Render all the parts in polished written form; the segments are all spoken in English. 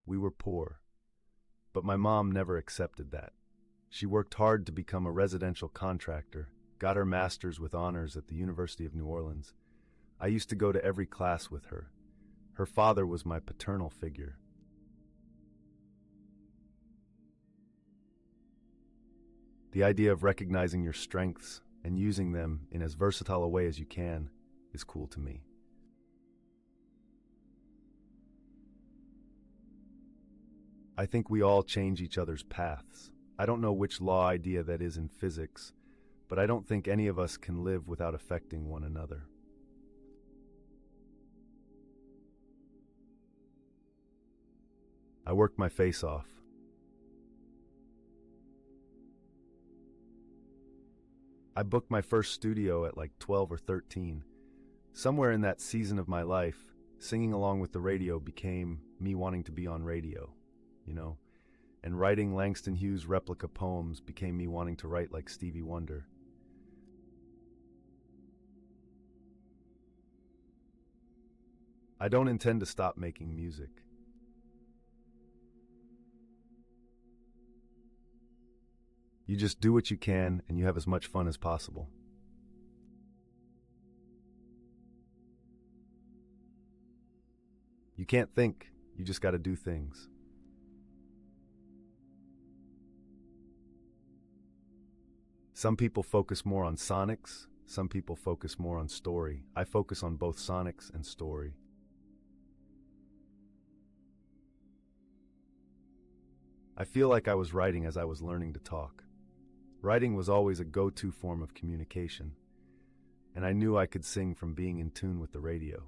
We were poor, but my mom never accepted that. She worked hard to become a residential contractor, got her master's with honors at the University of New Orleans. I used to go to every class with her. Her father was my paternal figure. The idea of recognizing your strengths and using them in as versatile a way as you can is cool to me. I think we all change each other's paths. I don't know which law idea that is in physics, but I don't think any of us can live without affecting one another. I worked my face off. I booked my first studio at like 12 or 13. Somewhere in that season of my life, singing along with the radio became me wanting to be on radio, and writing Langston Hughes replica poems became me wanting to write like Stevie Wonder. I don't intend to stop making music. You just do what you can and you have as much fun as possible. You can't think, you just gotta do things. Some people focus more on sonics, some people focus more on story. I focus on both sonics and story. I feel like I was writing as I was learning to talk. Writing was always a go-to form of communication, and I knew I could sing from being in tune with the radio.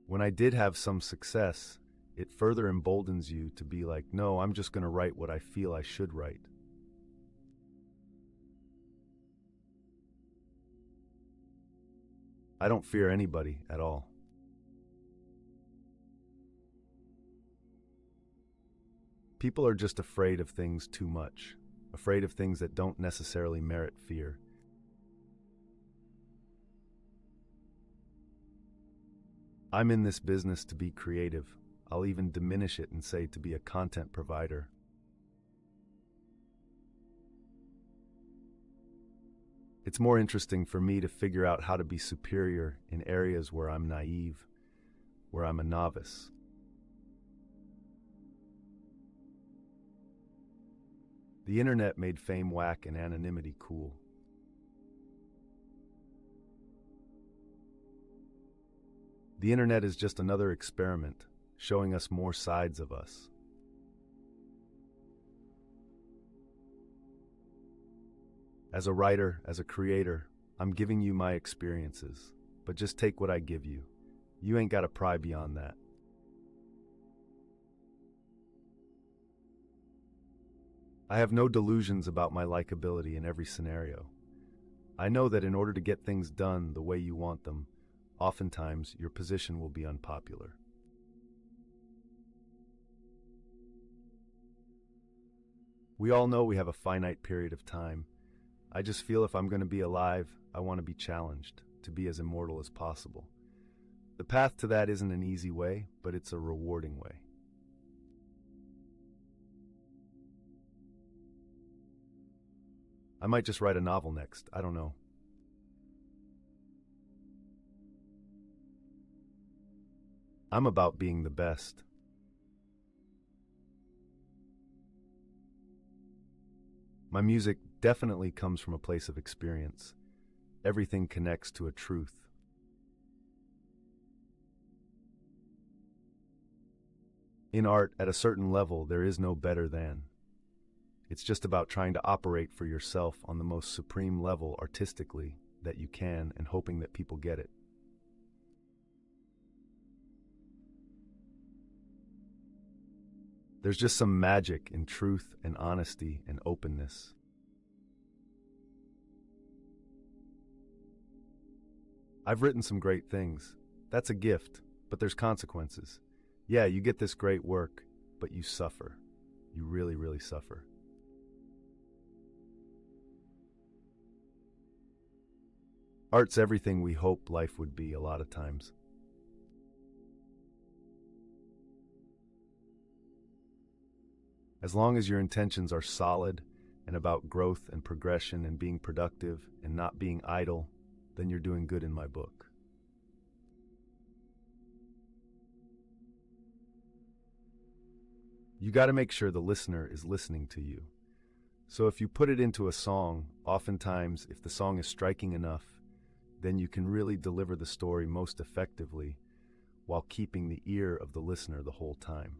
When I did have some success, it further emboldens you to be like, no, I'm just going to write what I feel I should write. I don't fear anybody at all. People are just afraid of things too much, afraid of things that don't necessarily merit fear. I'm in this business to be creative. I'll even diminish it and say to be a content provider. It's more interesting for me to figure out how to be superior in areas where I'm naive, where I'm a novice. The internet made fame whack and anonymity cool. The internet is just another experiment, showing us more sides of us. As a writer, as a creator, I'm giving you my experiences, but just take what I give you. You ain't gotta pry beyond that. I have no delusions about my likability in every scenario. I know that in order to get things done the way you want them, oftentimes your position will be unpopular. We all know we have a finite period of time. I just feel if I'm going to be alive, I want to be challenged, to be as immortal as possible. The path to that isn't an easy way, but it's a rewarding way. I might just write a novel next, I don't know. I'm about being the best. My music definitely comes from a place of experience. Everything connects to a truth. In art, at a certain level, there is no better than. It's just about trying to operate for yourself on the most supreme level artistically that you can and hoping that people get it. There's just some magic in truth and honesty and openness. I've written some great things. That's a gift, but there's consequences. Yeah, you get this great work, but you suffer. You really, really suffer. Art's everything we hope life would be a lot of times. As long as your intentions are solid and about growth and progression and being productive and not being idle, then you're doing good in my book. You got to make sure the listener is listening to you. So if you put it into a song, oftentimes if the song is striking enough, then you can really deliver the story most effectively while keeping the ear of the listener the whole time.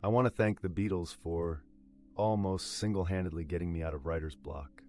I want to thank the Beatles for almost single-handedly getting me out of writer's block.